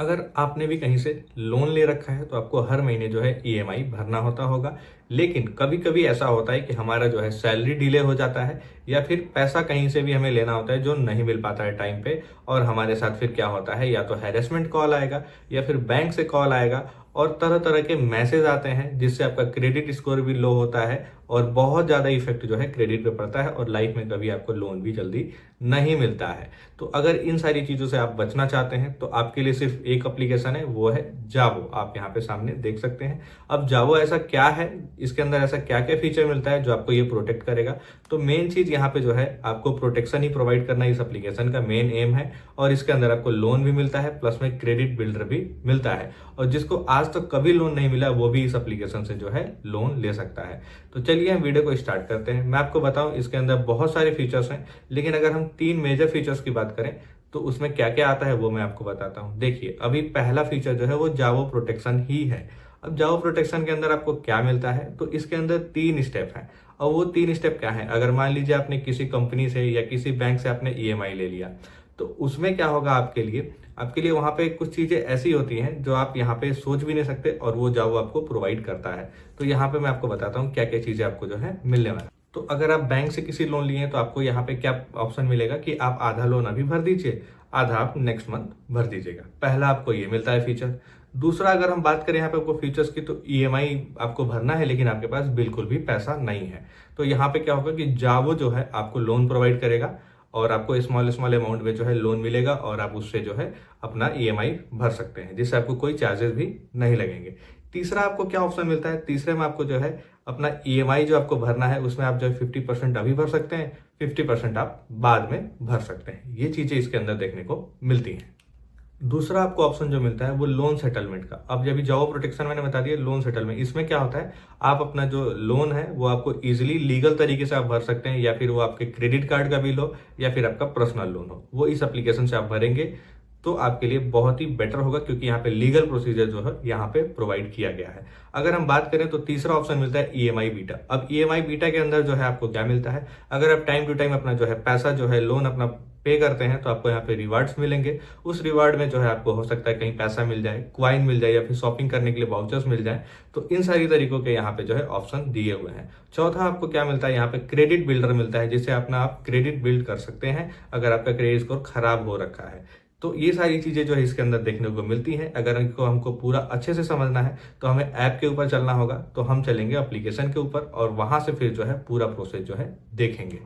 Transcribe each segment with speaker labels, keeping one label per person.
Speaker 1: अगर आपने भी कहीं से लोन ले रखा है तो आपको हर महीने जो है ईएमआई भरना होता होगा। लेकिन कभी कभी ऐसा होता है कि हमारा जो है सैलरी डिले हो जाता है या फिर पैसा कहीं से भी हमें लेना होता है जो नहीं मिल पाता है टाइम पे। और हमारे साथ फिर क्या होता है, या तो हैरेसमेंट कॉल आएगा या फिर बैंक से कॉल आएगा और तरह तरह के मैसेज आते हैं जिससे आपका क्रेडिट स्कोर भी लो होता है और बहुत ज़्यादा इफेक्ट जो है क्रेडिट पे पड़ता है और लाइफ में कभी आपको लोन भी जल्दी नहीं मिलता है। तो अगर इन सारी चीज़ों से आप बचना चाहते हैं तो आपके लिए सिर्फ एक एप्लीकेशन है, वो है जावो। आप यहाँ पे सामने देख सकते हैं। अब जावो ऐसा क्या है, इसके अंदर ऐसा क्या क्या फीचर मिलता है जो आपको ये प्रोटेक्ट करेगा। तो मेन चीज़ यहाँ पे जो है आपको प्रोटेक्शन ही प्रोवाइड करना इस एप्लीकेशन का मेन एम है। और इसके अंदर आपको लोन भी मिलता है, प्लस में क्रेडिट बिल्डर भी मिलता है। और जिसको आज तक कभी लोन नहीं मिला वो भी इस एप्लीकेशन से जो है लोन ले सकता है। तो चलिए हम वीडियो को स्टार्ट करते हैं। मैं आपको बताऊं इसके अंदर बहुत सारे फीचर्स हैं, लेकिन अगर हम 3 मेजर फीचर्स की बात करें तो उसमें क्या क्या आता है वो मैं आपको बताता हूं। देखिए, अभी पहला फीचर जो है वो जावो प्रोटेक्शन ही है। अब जावो प्रोटेक्शन के अंदर आपको क्या मिलता है, तो इसके अंदर 3 स्टेप हैं। और वो 3 स्टेप क्या है, अगर मान लीजिए आपने किसी कंपनी से या किसी बैंक से आपने ईएमआई ले लिया तो उसमें क्या होगा आपके लिए वहां पे कुछ चीजें ऐसी होती हैं जो आप यहाँ पे सोच भी नहीं सकते और वो जाओ आपको प्रोवाइड करता है। तो यहाँ पे मैं आपको बताता हूँ क्या क्या चीजें आपको जो है मिलने वाला है। तो अगर आप बैंक से किसी लोन लिए हैं तो आपको यहाँ पे क्या ऑप्शन मिलेगा कि आप आधा लोन अभी भर दीजिए, आधा आप नेक्स्ट मंथ भर दीजिएगा। पहला आपको ये मिलता है फीचर। दूसरा, अगर हम बात करें यहाँ पे आपको फीचर्स की, तो ईएमआई आपको भरना है लेकिन आपके पास बिल्कुल भी पैसा नहीं है। तो यहाँ पे क्या होगा कि जावो जो है आपको लोन प्रोवाइड करेगा और आपको स्मॉल स्मॉल अमाउंट में जो है लोन मिलेगा और आप उससे जो है अपना ईएमआई भर सकते हैं, जिससे आपको कोई चार्जेस भी नहीं लगेंगे। तीसरा आपको क्या ऑप्शन मिलता है, तीसरे में आपको जो है अपना ईएमआई जो आपको भरना है उसमें आप जो है 50% अभी भर सकते हैं, 50% आप बाद में भर सकते हैं। ये चीजें इसके अंदर देखने को मिलती हैं। दूसरा आपको ऑप्शन जो मिलता है वो लोन सेटलमेंट का। अब जब जाओ प्रोटेक्शन मैंने बता दिया, लोन सेटलमेंट इसमें क्या होता है, आप अपना जो लोन है वो आपको इजीली लीगल तरीके से आप भर सकते हैं, या फिर वो आपके क्रेडिट कार्ड का बिल हो या फिर आपका पर्सनल लोन हो, वो इस एप्लीकेशन से आप भरेंगे तो आपके लिए बहुत ही बेटर होगा, क्योंकि यहाँ पे लीगल प्रोसीजर जो है यहाँ पे प्रोवाइड किया गया है। अगर हम बात करें तो तीसरा ऑप्शन मिलता है ईएमआई बीटा। अब ईएमआई बीटा के अंदर जो है आपको क्या मिलता है, अगर आप टाइम टू टाइम अपना जो है पैसा जो है लोन अपना पे करते हैं तो आपको यहाँ पे रिवार्ड्स मिलेंगे। उस रिवार्ड में जो है आपको हो सकता है कहीं पैसा मिल जाए, क्वाइन मिल जाए, या फिर शॉपिंग करने के लिए वाउचर्स मिल जाए। तो इन सारी तरीकों के यहाँ पे जो है ऑप्शन दिए हुए हैं। चौथा आपको क्या मिलता है, यहाँ पे क्रेडिट बिल्डर मिलता है, जिससे अपना आप क्रेडिट बिल्ड कर सकते हैं अगर आपका क्रेडिट स्कोर खराब हो रखा है। तो ये सारी चीजें जो है इसके अंदर देखने को मिलती हैं। अगर इनको हमको पूरा अच्छे से समझना है तो हमें ऐप के ऊपर चलना होगा। तो हम चलेंगे एप्लीकेशन के ऊपर और वहां से फिर जो है पूरा प्रोसेस जो है देखेंगे।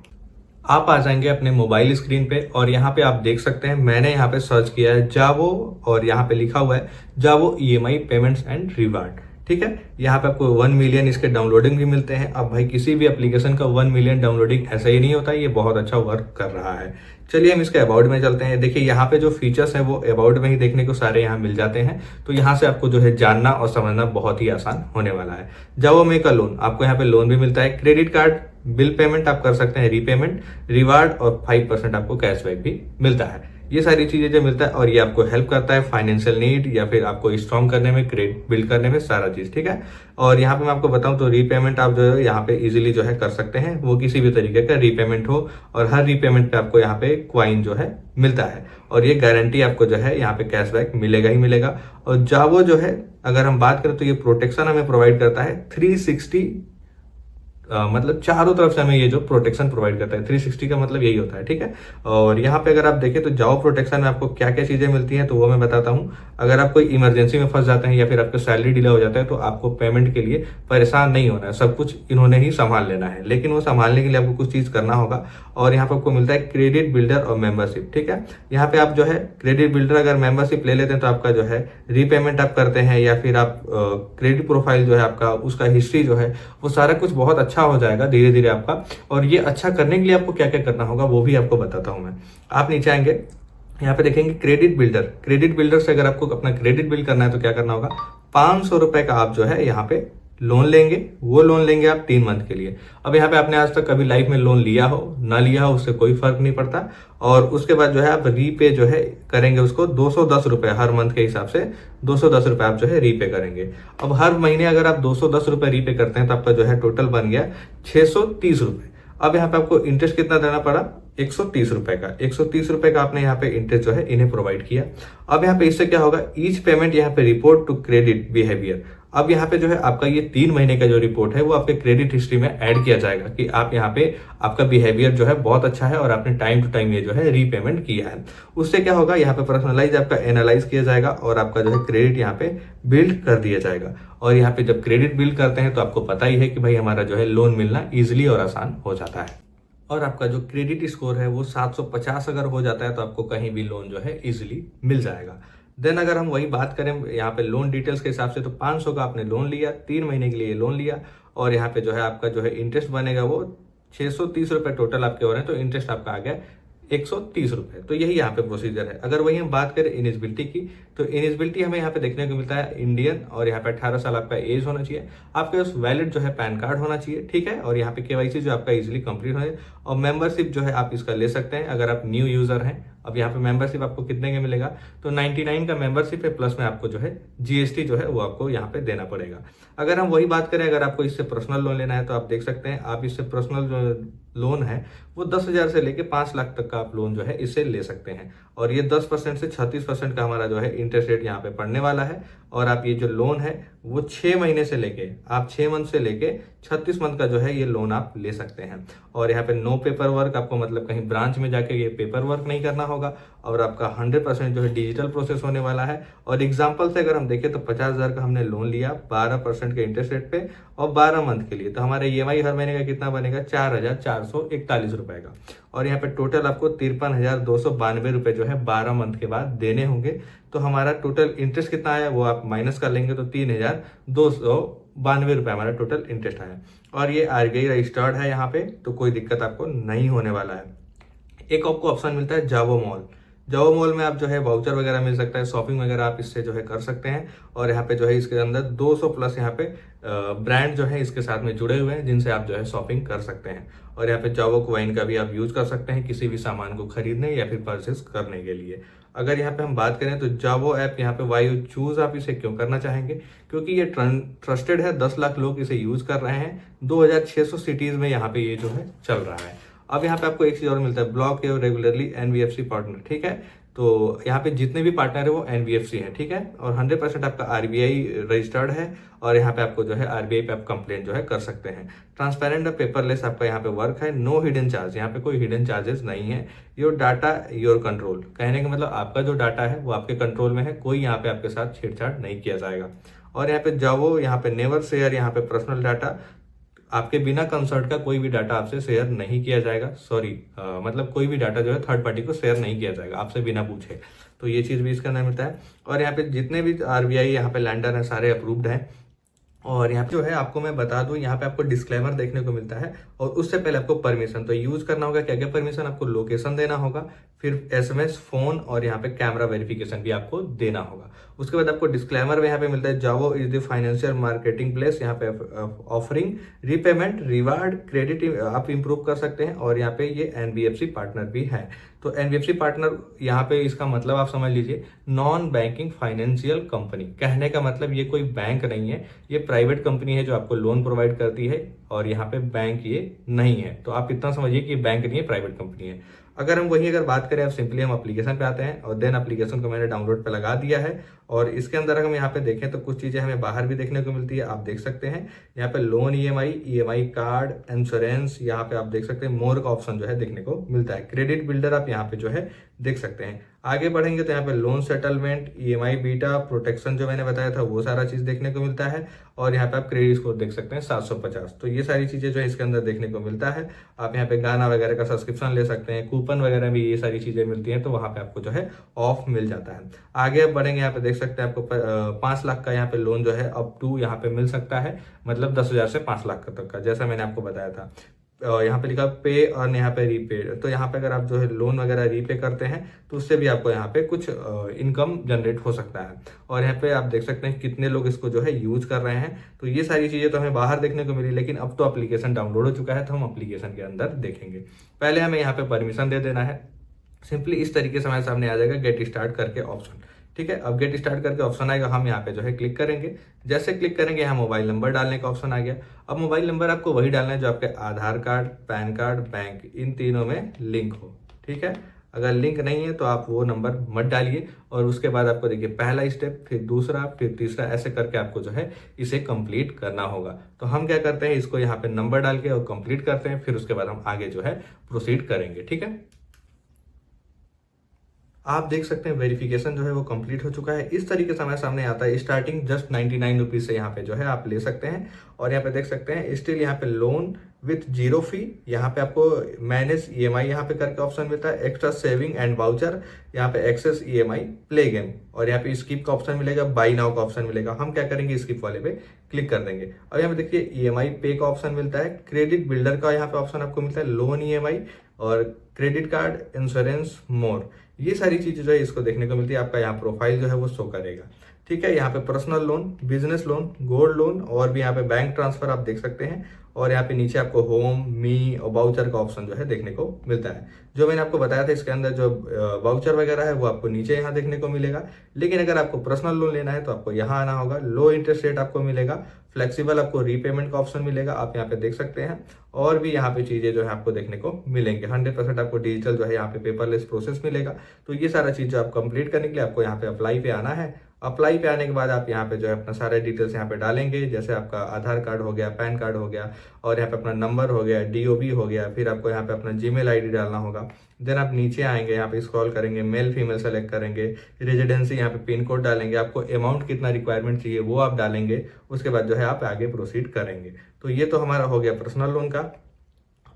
Speaker 1: आप आ जाएंगे अपने मोबाइल स्क्रीन पे और यहाँ पे आप देख सकते हैं मैंने यहाँ पे सर्च किया है जावो और यहाँ पे लिखा हुआ है जावो ईएमआई पेमेंट्स एंड रिवार्ड। ठीक है, यहाँ पे आपको 1 मिलियन इसके डाउनलोडिंग भी मिलते हैं। अब भाई किसी भी एप्लीकेशन का 1 मिलियन डाउनलोडिंग ऐसा ही नहीं होता, ये बहुत अच्छा वर्क कर रहा है। चलिए हम इसके अबाउट में चलते हैं। देखिए यहाँ पे जो फीचर्स हैं वो अबाउट में ही देखने को सारे यहाँ मिल जाते हैं। तो यहाँ से आपको जो है जानना और समझना बहुत ही आसान होने वाला है। जावो में का लोन, आपको यहाँ पे लोन भी मिलता है, क्रेडिट कार्ड बिल पेमेंट आप कर सकते हैं, रीपेमेंट, रिवार्ड और 5% आपको कैशबैक भी मिलता है। ये सारी चीजें जो मिलता है और ये आपको हेल्प करता है फाइनेंशियल नीड या फिर आपको स्ट्रॉन्ग करने में, क्रेडिट बिल्ड करने में, सारा चीज। ठीक है, और यहाँ पे मैं आपको बताऊं तो रीपेमेंट आप जो है यहाँ पे इजीली जो है कर सकते हैं, वो किसी भी तरीके का रीपेमेंट हो, और हर रीपेमेंट पे आपको यहाँ पे क्वाइन जो है मिलता है और ये गारंटी आपको जो है यहाँ पे कैशबैक मिलेगा ही मिलेगा। और जावो जो है अगर हम बात करें तो ये प्रोटेक्शन हमें प्रोवाइड करता है 360, मतलब चारों तरफ से हमें ये जो प्रोटेक्शन प्रोवाइड करता है। 360 का मतलब यही होता है। ठीक है, और यहाँ पे अगर आप देखें तो जाओ प्रोटेक्शन में आपको क्या क्या चीजें मिलती हैं तो वो मैं बताता हूँ। अगर आप कोई इमरजेंसी में फंस जाते हैं या फिर आपका सैलरी डिले हो जाता है तो आपको पेमेंट के लिए परेशान नहीं होना है, सब कुछ इन्होंने ही संभाल लेना है। लेकिन वो संभालने के लिए आपको कुछ चीज करना होगा और यहाँ पे आपको मिलता है क्रेडिट बिल्डर और मेंबरशिप। ठीक है, यहाँ पे आप जो है क्रेडिट बिल्डर अगर मेंबरशिप ले लेते हैं तो आपका जो है रीपेमेंट आप करते हैं या फिर आप क्रेडिट प्रोफाइल जो है आपका, उसका हिस्ट्री जो है वो सारा कुछ बहुत अच्छा हो जाएगा धीरे धीरे आपका। और ये अच्छा करने के लिए आपको क्या क्या करना होगा वो भी आपको बताता हूं मैं। आप नीचे आएंगे, यहाँ पे देखेंगे क्रेडिट बिल्डर। क्रेडिट बिल्डर से अगर आपको अपना क्रेडिट बिल्ड करना है तो क्या करना होगा, 500 रुपए का आप जो है यहाँ पे लोन लेंगे। वो लोन लेंगे आप 3 मंथ के लिए। अब यहाँ पे आपने आज तक कभी लाइफ में लोन लिया हो ना लिया हो उससे कोई फर्क नहीं पड़ता। और उसके बाद जो है आप रीपे जो है करेंगे उसको 210 रुपए हर मंथ के हिसाब से 210 रुपए आप जो है रीपे करेंगे। अब हर महीने अगर आप 210 रुपए रीपे करते हैं तो आपका जो है टोटल बन गया 630 रुपए। अब यहाँ पे आपको इंटरेस्ट कितना देना पड़ा, 130 रुपए का, 130 रुपए का आपने यहाँ पे इंटरेस्ट जो है इन्हें प्रोवाइड किया। अब यहाँ पे इससे क्या होगा, ईच पेमेंट यहाँ पे रिपोर्ट टू क्रेडिट बिहेवियर। अब यहाँ पे जो है आपका ये 3 महीने का जो रिपोर्ट है वो आपके क्रेडिट हिस्ट्री में ऐड किया जाएगा कि आप यहाँ पे आपका बिहेवियर जो है बहुत अच्छा है और आपने टाइम टू टाइम ये जो है रीपेमेंट किया है। उससे क्या होगा, यहाँ पे पर्सनलाइज आपका एनालाइज किया जाएगा और आपका जो है क्रेडिट यहाँ पे बिल्ड कर दिया जाएगा। और यहाँ पे जब क्रेडिट बिल्ड करते हैं तो आपको पता ही है कि भाई हमारा जो है लोन मिलना ईजिली और आसान हो जाता है। और आपका जो क्रेडिट स्कोर है वो 750 अगर हो जाता है तो आपको कहीं भी लोन जो है इजीली मिल जाएगा। देन अगर हम वही बात करें यहाँ पे लोन डिटेल्स के हिसाब से, तो 500 का आपने लोन लिया, 3 महीने के लिए लोन लिया, और यहाँ पे जो है आपका जो है इंटरेस्ट बनेगा वो 630 रुपए टोटल आपके हो रहे हैं, तो इंटरेस्ट आपका आ गया 130 रुपए। तो यही यहाँ पे प्रोसीजर है। अगर वही हम बात करें इनिजिबिलिटी की, तो इनिजिबिलिटी हमें यहाँ पे देखने को मिलता है इंडियन, और यहाँ पे 18 साल आपका एज होना चाहिए, आपके पास वैलिड जो है पैन कार्ड होना चाहिए, ठीक है, और यहाँ पे केवाईसी जो आपका इजीली कंप्लीट हो जाए, और मेंबरशिप जो है आप इसका ले सकते हैं अगर आप न्यू यूजर हैं। अब यहाँ पे मेंबरशिप आपको कितने का मिलेगा, तो 99 का मेंबरशिप है, प्लस में आपको जो है जीएसटी जो है वो आपको यहाँ पे देना पड़ेगा। अगर हम वही बात करें, अगर आपको इससे पर्सनल लोन लेना है तो आप देख सकते हैं, आप इससे पर्सनल जो लोन है वो 10,000 से लेके 5 लाख तक का आप लोन जो है इससे ले सकते हैं, और ये 10% से 36% का हमारा जो है इंटरेस्ट रेट यहाँ पे पड़ने वाला है। और आप ये जो लोन है वो 6 महीने से लेके, आप 6 मंथ से लेके 36 मंथ का जो है ये लोन आप ले सकते हैं। और यहाँ पे नो पेपर वर्क, आपको मतलब कहीं ब्रांच में जाके ये पेपर वर्क नहीं करना होगा, और आपका 100% जो है डिजिटल प्रोसेस होने वाला है। और एग्जाम्पल से अगर हम देखें तो 50,000 का हमने लोन लिया 12% के इंटरेस्ट रेट पे और 12 मंथ के लिए, तो हमारा ईएमआई हर महीने का कितना बनेगा, 4,441 रुपए का। और यहाँ पे टोटल आपको 53,292 रुपए जो है 12 मंथ के बाद देने होंगे। तो हमारा टोटल इंटरेस्ट कितना आया वो आप माइनस कर लेंगे, तो 3,292 रुपए हमारा टोटल इंटरेस्ट आया। और ये आरबीआई रजिस्टर्ड है यहाँ पे, तो कोई दिक्कत आपको नहीं होने वाला है। एक आपको ऑप्शन मिलता है जावो मॉल। जावो मॉल में आप जो है वाउचर वगैरह मिल सकता है, शॉपिंग वगैरह आप इससे जो है कर सकते हैं। और यहाँ पे जो है इसके अंदर 200 प्लस यहाँ पे ब्रांड जो है इसके साथ में जुड़े हुए हैं, जिनसे आप जो है शॉपिंग कर सकते हैं। और यहाँ पे जावो कॉइन का भी आप यूज कर सकते हैं किसी भी सामान को खरीदने या फिर परचेस करने के लिए। अगर यहाँ पे हम बात करें तो जावो ऐप यहाँ पे वाई चूज आप इसे क्यों करना चाहेंगे, क्योंकि ये ट्रस्टेड है, 10 लाख लोग इसे यूज कर रहे हैं, 2600 सिटीज में यहाँ पे ये जो है चल रहा है। अब यहाँ पे आपको एक चीज और मिलता है, block your regularly NBFC partner, ठीक है। तो यहाँ पे जितने भी पार्टनर है वो एनबीएफसी है, ठीक है, और 100% आपका आरबीआई रजिस्टर्ड है। और यहाँ पे आपको जो है आरबीआई पे आप कंप्लेन जो है कर सकते हैं। ट्रांसपेरेंट और पेपरलेस आपका यहाँ पे वर्क है, नो हिडन चार्ज, यहाँ पे कोई हिडन चार्जेस नहीं है। योर डाटा योर कंट्रोल, कहने का मतलब आपका जो डाटा है वो आपके कंट्रोल में है, कोई यहाँ पे आपके साथ छेड़छाड़ नहीं किया जाएगा। और यहाँ पे जाओ, यहाँ पे नेवर शेयर यहाँ पे पर्सनल डाटा, आपके बिना कंसर्ट का कोई भी डाटा आपसे शेयर नहीं किया जाएगा। सॉरी, मतलब कोई भी डाटा जो है थर्ड पार्टी को शेयर नहीं किया जाएगा आपसे बिना पूछे। तो ये चीज भी इसके अंदर मिलता है। और यहाँ पे जितने भी आरबीआई यहाँ पे लैंडर हैं सारे अप्रूव्ड हैं। और यहाँ पे जो है आपको मैं बता दूं, यहाँ पे आपको डिस्क्लेमर देखने को मिलता है, और उससे पहले आपको परमिशन तो यूज करना होगा। क्या क्या परमिशन, आपको लोकेशन देना होगा, फिर एसएमएस, फोन, और यहाँ पे कैमरा वेरिफिकेशन भी आपको देना होगा। उसके बाद आपको डिस्क्लेमर में यहाँ पे मिलता है, जावो is the financial marketing place, यहाँ पे ऑफरिंग रीपेमेंट रिवार्ड क्रेडिट आप इंप्रूव कर सकते हैं। और यहाँ पे ये एनबीएफसी पार्टनर भी है। तो एनबीएफसी पार्टनर यहाँ पे इसका मतलब आप समझ लीजिए नॉन बैंकिंग फाइनेंशियल कंपनी, कहने का मतलब ये कोई बैंक नहीं है, ये प्राइवेट कंपनी है जो आपको लोन प्रोवाइड करती है, और यहाँ पे बैंक ये नहीं है। तो आप इतना समझिए कि बैंक नहीं है, प्राइवेट कंपनी है। अगर हम वही अगर बात करें, अब सिंपली हम एप्लीकेशन पे आते हैं, और देन एप्लीकेशन को मैंने डाउनलोड पे लगा दिया है। और इसके अंदर हम यहाँ पे देखें तो कुछ चीजें हमें बाहर भी देखने को मिलती है, आप देख सकते हैं। यहाँ पे लोन ईएमआई कार्ड, इंश्योरेंस, यहाँ पे आप देख सकते हैं मोर का ऑप्शन जो है देखने को मिलता है। क्रेडिट बिल्डर आप यहाँ पे जो है देख सकते हैं। आगे बढ़ेंगे तो यहाँ पे loan settlement, EMI beta, protection जो मैंने बताया था वो सारा चीज देखने को मिलता है। और यहाँ पे आप क्रेडिट स्कोर देख सकते हैं 750। तो ये सारी चीजें जो है इसके अंदर देखने को मिलता है। आप यहाँ पे गाना वगैरह का सब्सक्रिप्शन ले सकते हैं, कूपन वगैरह भी ये सारी चीजें मिलती हैं, तो वहां पे आपको जो है ऑफ मिल जाता है। आगे अब बढ़ेंगे, यहाँ पे देख सकते हैं आपको 5 लाख का यहाँ पे लोन जो है अप टू यहाँ पे मिल सकता है, मतलब 10,000 से 5 लाख तक का, जैसा मैंने आपको बताया था। यहाँ पे लिखा पे और यहाँ पे रीपे, तो यहाँ पे अगर आप जो है लोन वगैरह रीपे करते हैं तो उससे भी आपको यहाँ पे कुछ इनकम जनरेट हो सकता है। और यहाँ पे आप देख सकते हैं कितने लोग इसको जो है यूज कर रहे हैं। तो ये सारी चीजें तो हमें बाहर देखने को मिली, लेकिन अब तो एप्लीकेशन डाउनलोड हो चुका है, तो हम एप्लीकेशन के अंदर देखेंगे। पहले हमें यहाँ पे परमिशन दे देना है, सिंपली इस तरीके से हमारे सामने आ जाएगा गेट स्टार्ट करके ऑप्शन। ठीक है, अब गेट स्टार्ट करके ऑप्शन आएगा, हम यहाँ पे जो है क्लिक करेंगे। जैसे क्लिक करेंगे यहाँ मोबाइल नंबर डालने का ऑप्शन आ गया। अब मोबाइल नंबर आपको वही डालना है जो आपके आधार कार्ड, पैन कार्ड, बैंक, इन तीनों में लिंक हो। ठीक है, अगर लिंक नहीं है तो आप वो नंबर मत डालिए। और उसके बाद आपको देखिए पहला स्टेप, फिर दूसरा, फिर तीसरा, ऐसे करके आपको जो है इसे कंप्लीट करना होगा। तो हम क्या करते हैं, इसको यहाँ पे नंबर डाल के और कंप्लीट करते हैं, फिर उसके बाद हम आगे जो है प्रोसीड करेंगे। ठीक है, आप देख सकते हैं वेरिफिकेशन जो है वो कंप्लीट हो चुका है। इस तरीके से हमारे सामने आता है। स्टार्टिंग जस्ट 99 रुपीज से यहाँ पे जो है आप ले सकते हैं। और यहाँ पे देख सकते हैं स्टिल यहाँ पे लोन विथ जीरो फी, यहाँ पे आपको मैनेज ईएमआई यहाँ पे करके ऑप्शन मिलता है, एक्स्ट्रा सेविंग एंड वाउचर, यहाँ पे एक्सेस ईएमआई प्ले गेम, और यहाँ पे स्किप का ऑप्शन मिलेगा, बाई नाउ का ऑप्शन मिलेगा। हम क्या करेंगे, स्किप वाले पे क्लिक कर देंगे। और यहाँ पे देखिए ईएमआई पे का ऑप्शन मिलता है, क्रेडिट बिल्डर का यहाँ पे ऑप्शन आपको मिलता है, लोन ईएमआई और क्रेडिट कार्ड, इंश्योरेंस, मोर, ये सारी चीजें जो है इसको देखने को मिलती है। आपका यहाँ प्रोफाइल जो है वो शो करेगा। ठीक है, यहाँ पे personal loan, business loan, gold loan, और भी यहाँ पे बैंक ट्रांसफर आप देख सकते हैं। और यहाँ पे नीचे आपको होम, मी और वाउचर का ऑप्शन जो है देखने को मिलता है। जो मैंने आपको बताया था इसके अंदर जो वाउचर वगैरह है वो आपको नीचे यहाँ देखने को मिलेगा। लेकिन अगर आपको पर्सनल लोन लेना है तो आपको यहाँ आना होगा। लो इंटरेस्ट रेट आपको मिलेगा, फ्लेक्सिबल आपको रीपेमेंट का ऑप्शन मिलेगा, आप यहाँ पे देख सकते हैं। और भी यहाँ पे चीजें जो है आपको देखने को मिलेंगे। 100% आपको डिजिटल जो है यहाँ पे पेपरलेस प्रोसेस मिलेगा। तो ये सारा चीज जो आप कंप्लीट करने के लिए आपको यहाँ पे अप्लाई पे आना है। अप्लाई पे आने के बाद आप यहाँ पे जो है अपना सारे डिटेल्स यहाँ पे डालेंगे, जैसे आपका आधार कार्ड हो गया, पैन कार्ड हो गया, और यहाँ पे अपना नंबर हो गया, डीओबी हो गया, फिर आपको यहाँ पे अपना जीमेल आईडी डालना होगा। देन आप नीचे आएंगे, यहाँ पे स्क्रॉल करेंगे, मेल फीमेल सेलेक्ट करेंगे, रेजिडेंसी यहाँ पे पिन कोड डालेंगे, आपको अमाउंट कितना रिक्वायरमेंट चाहिए वो आप डालेंगे। उसके बाद जो है आप आगे प्रोसीड करेंगे। तो ये तो हमारा हो गया पर्सनल लोन का।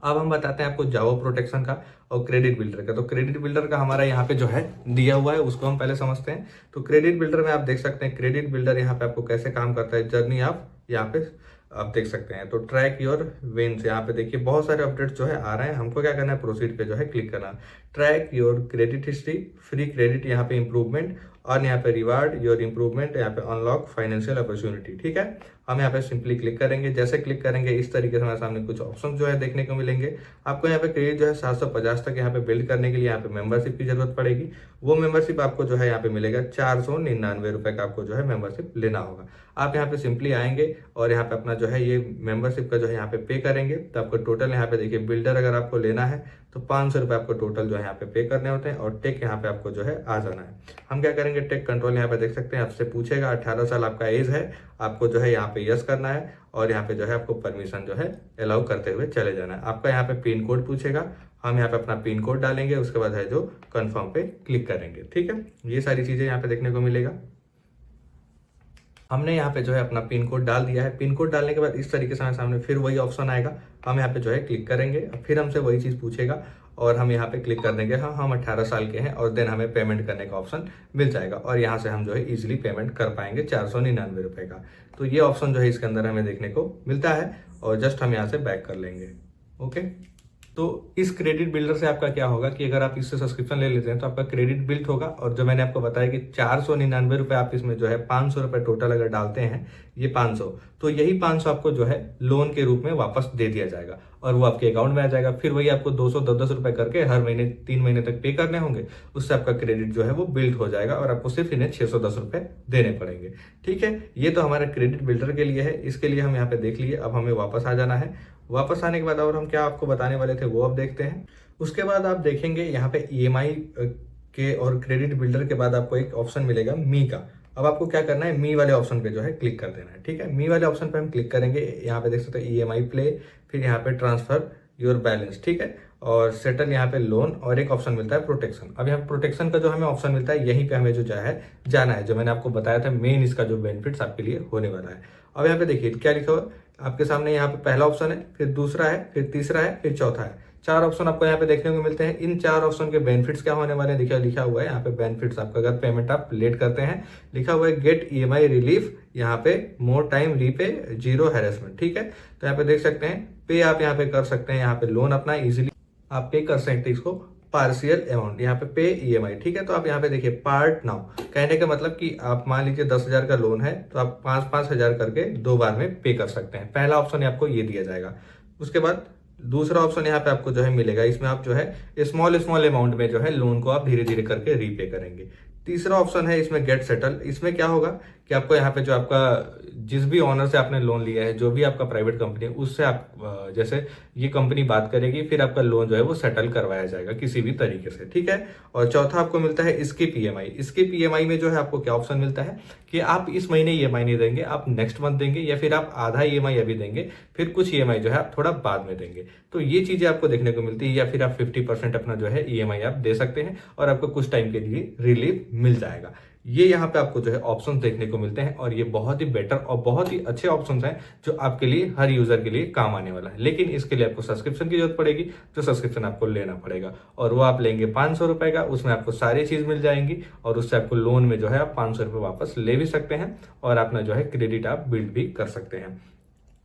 Speaker 1: अब हम बताते हैं आपको जावा प्रोटेक्शन का और क्रेडिट बिल्डर का। तो क्रेडिट बिल्डर का हमारा यहाँ पे जो है दिया हुआ है, उसको हम पहले समझते हैं। तो क्रेडिट बिल्डर में आप देख सकते हैं क्रेडिट बिल्डर यहाँ पे आपको कैसे काम करता है, जर्नी आप यहाँ पे आप देख सकते हैं। तो ट्रैक योर विन्स, यहाँ पे देखिए बहुत सारे अपडेट्स जो है आ रहे हैं। हमको क्या करना है, प्रोसीड पे जो है क्लिक करना। Track your credit history, free credit यहाँ पे इंप्रूवमेंट, और यहाँ पे रिवार्ड योर इंप्रूवमेंट, यहाँ पे अनलॉक फाइनेंशियल अपॉर्चुनिटी। ठीक है, हम यहाँ पे सिंपली क्लिक करेंगे। जैसे क्लिक करेंगे इस तरीके से हमारे सामने कुछ ऑप्शन जो है देखने को मिलेंगे। आपको यहाँ पे क्रेडिट जो है 750 तक यहाँ पे बिल्ड करने के लिए यहाँ पे मेंबरशिप की जरूरत पड़ेगी। वो मेंबरशिप आपको जो है यहाँ पे मिलेगा 499 रुपए का, आपको जो है मेंबरशिप लेना होगा। आप यहाँ पे सिंपली आएंगे और यहाँ पे अपना जो है ये मेंबरशिप का जो है यहाँ पे करेंगे। तो आपको टोटल यहाँ पे देखिए बिल्डर अगर आपको लेना है तो 500 रुपये आपको टोटल जो है यहाँ पे करने होते हैं। और टेक यहाँ पे आपको जो है आ जाना है। हम क्या करेंगे, टेक कंट्रोल यहाँ पे देख सकते हैं, आपसे पूछेगा 18 साल आपका एज है, आपको जो है यहाँ पे यस करना है, और यहाँ पे जो है आपको परमिशन जो है अलाउ करते हुए चले जाना है। आपका यहाँ पे पिन कोड पूछेगा, हम यहाँ पे अपना पिन कोड डालेंगे, उसके बाद है जो कंफर्म पे क्लिक करेंगे। ठीक है, ये सारी चीजें यहाँ पे देखने को मिलेगा। हमने यहाँ पे जो है अपना पिन कोड डाल दिया है। पिन कोड डालने के बाद इस तरीके से हमारे सामने फिर वही ऑप्शन आएगा, हम यहाँ पे जो है क्लिक करेंगे, फिर हमसे वही चीज पूछेगा और हम यहाँ पे क्लिक कर देंगे हाँ हम 18 साल के हैं, और देन हमें पेमेंट करने का ऑप्शन मिल जाएगा। और यहाँ से हम जो है इजीली पेमेंट कर पाएंगे 499 रुपए का। तो ये ऑप्शन जो है इसके अंदर हमें देखने को मिलता है, और जस्ट हम यहाँ से बैक कर लेंगे। ओके, तो इस क्रेडिट बिल्डर से आपका क्या होगा कि अगर आप इससे सब्सक्रिप्शन ले लेते हैं तो आपका क्रेडिट बिल्ड होगा। और जो मैंने आपको बताया कि 499 रुपए आप इसमें जो है 500 रुपए टोटल अगर डालते हैं, ये 500, तो यही 500 आपको जो है लोन के रूप में वापस दे दिया जाएगा, और वो आपके अकाउंट में आ जाएगा। फिर वही आपको 210 रुपए करके हर महीने 3 महीने तक पे करने होंगे। उससे आपका क्रेडिट जो है वो बिल्ड हो जाएगा, और आपको सिर्फ इन्हें 610 रुपए देने पड़ेंगे। ठीक है, ये तो हमारे क्रेडिट बिल्डर के लिए है। इसके लिए हम यहाँ पे देख लिए। अब हमें वापस आ जाना है। वापस आने के बाद और हम क्या आपको बताने वाले थे वो अब देखते हैं। उसके बाद आप देखेंगे यहाँ पे ईएमआई के और क्रेडिट बिल्डर के बाद आपको एक ऑप्शन मिलेगा मी का। अब आपको क्या करना है, मी वाले ऑप्शन पे जो है क्लिक कर देना है। ठीक है, मी वाले ऑप्शन पे हम क्लिक करेंगे। यहाँ पे देख सकते हैं ईएमआई प्ले, फिर यहाँ पे ट्रांसफर योर बैलेंस। ठीक है, और सेटल यहाँ पे लोन, और एक ऑप्शन मिलता है प्रोटेक्शन। अब यहाँ प्रोटेक्शन का जो हमें ऑप्शन मिलता है, यहीं पे हमें जो है जाना है, जो मैंने आपको बताया था मेन इसका जो बेनिफिट्स आपके लिए होने वाला है। अब यहाँ पे देखिए क्या लिखा हुआ आपके सामने, यहाँ पे पहला ऑप्शन है, फिर दूसरा है, फिर तीसरा है, फिर चौथा है। 4 ऑप्शन आपको यहाँ पे देखने को मिलते हैं। इन 4 ऑप्शन के बेनिफिट्स क्या होने वाले हैं, देखिए लिखा हुआ है यहाँ पे बेनिफिट्स आपका अगर पेमेंट आप लेट करते हैं, लिखा हुआ है गेट ईएमआई रिलीफ, यहाँ पे more time repay, zero harassment. ठीक है, तो यहाँ पे देख सकते हैं पे आप यहाँ पे कर सकते हैं, यहाँ पे लोन अपना इजिली आप पे कर सकते हैं इसको पार्शियल अमाउंट, यहाँ पे ईएमआई। ठीक है, तो आप यहाँ पे देखिए पार्ट नाउ, कहने का मतलब कि आप मान लीजिए 10,000 का लोन है तो आप 5-5 हजार करके 2 बार में पे कर सकते हैं। पहला ऑप्शन आपको ये दिया जाएगा। उसके बाद दूसरा ऑप्शन यहाँ पे आपको जो है मिलेगा, इसमें आप जो है स्मॉल अमाउंट में जो है लोन को आप धीरे धीरे करके रीपे करेंगे। तीसरा ऑप्शन है इसमें गेट सेटल। इसमें क्या होगा कि आपको यहाँ पे जो आपका जिस भी ऑनर से आपने लोन लिया है, जो भी आपका प्राइवेट कंपनी है, उससे आप जैसे ये कंपनी बात करेगी, फिर आपका लोन जो है वो सेटल करवाया जाएगा किसी भी तरीके से, ठीक है। और चौथा आपको मिलता है स्किप ईएमआई। स्किप ईएमआई में जो है आपको क्या ऑप्शन मिलता है कि आप इस महीने ईएमआई नहीं देंगे, आप नेक्स्ट मंथ देंगे, या फिर आप आधा ईएमआई अभी देंगे, फिर कुछ ईएमआई जो है आप थोड़ा बाद में देंगे। तो ये चीजें आपको देखने को मिलती है। या फिर आप 50% अपना जो है ईएमआई आप दे सकते हैं और आपको कुछ टाइम के लिए रिलीफ मिल जाएगा। ये यहाँ पे आपको जो है ऑप्शंस देखने को मिलते हैं, और ये बहुत ही बेटर और बहुत ही अच्छे ऑप्शंस हैं जो आपके लिए, हर यूजर के लिए काम आने वाला है। लेकिन इसके लिए आपको सब्सक्रिप्शन की जरूरत पड़ेगी, जो सब्सक्रिप्शन आपको लेना पड़ेगा, और वो आप लेंगे 500 रुपए का। उसमें आपको सारी चीज मिल जाएंगी, और उससे आपको लोन में जो है आप 500 रुपए वापस ले भी सकते हैं, और अपना जो है क्रेडिट आप बिल्ड भी कर सकते हैं।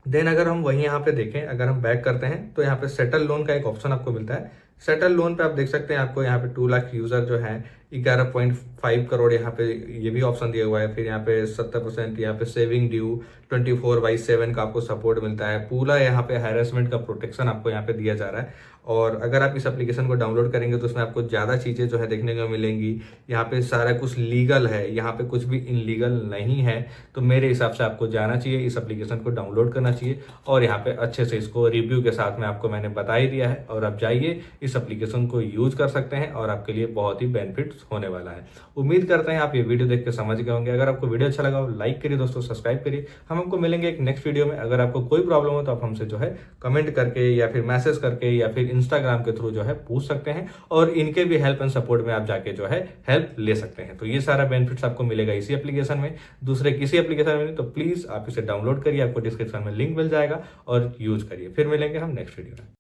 Speaker 1: देन अगर हम वहीं यहाँ पे देखें, अगर हम बैक करते हैं, तो यहाँ पे सेटल लोन का एक ऑप्शन आपको मिलता है। सेटल लोन पे आप देख सकते हैं, आपको यहाँ पे 2 लाख यूजर जो है 11.5 करोड़ यहाँ पे ये भी ऑप्शन दिया हुआ है। फिर यहाँ पे 70% यहाँ पे सेविंग ड्यू 24/7 का आपको सपोर्ट मिलता है। पूरा यहाँ पे हैरेसमेंट का प्रोटेक्शन आपको यहाँ पे दिया जा रहा है। और अगर आप इस एप्लीकेशन को डाउनलोड करेंगे तो उसमें आपको ज़्यादा चीज़ें जो है देखने को मिलेंगी। यहाँ पे सारा कुछ लीगल है, यहाँ पे कुछ भी इनलीगल नहीं है। तो मेरे हिसाब से आपको जाना चाहिए, इस एप्लीकेशन को डाउनलोड करना चाहिए, और यहाँ पे अच्छे से इसको रिव्यू के साथ में आपको मैंने बता ही दिया है। और आप जाइए, इस एप्लीकेशन को यूज कर सकते हैं, और आपके लिए बहुत ही बेनिफिट्स होने वाला है। उम्मीद करते हैं आप ये वीडियो देख के समझ गए होंगे। अगर आपको वीडियो अच्छा लगा हो, लाइक करिए दोस्तों, सब्सक्राइब करिए। हम आपको मिलेंगे एक नेक्स्ट वीडियो में। अगर आपको कोई प्रॉब्लम हो तो आप हमसे जो है कमेंट करके, या फिर मैसेज करके, या फिर इंस्टाग्राम के थ्रू जो है पूछ सकते हैं, और इनके भी हेल्प एंड सपोर्ट में आप जाके जो है हेल्प ले सकते हैं। तो ये सारा बेनिफिट्स आपको मिलेगा इसी एप्लीकेशन में, दूसरे किसी एप्लीकेशन में नहीं। तो प्लीज आप इसे डाउनलोड करिए, आपको डिस्क्रिप्शन में लिंक मिल जाएगा, और यूज करिए। फिर मिलेंगे हम नेक्स्ट वीडियो में।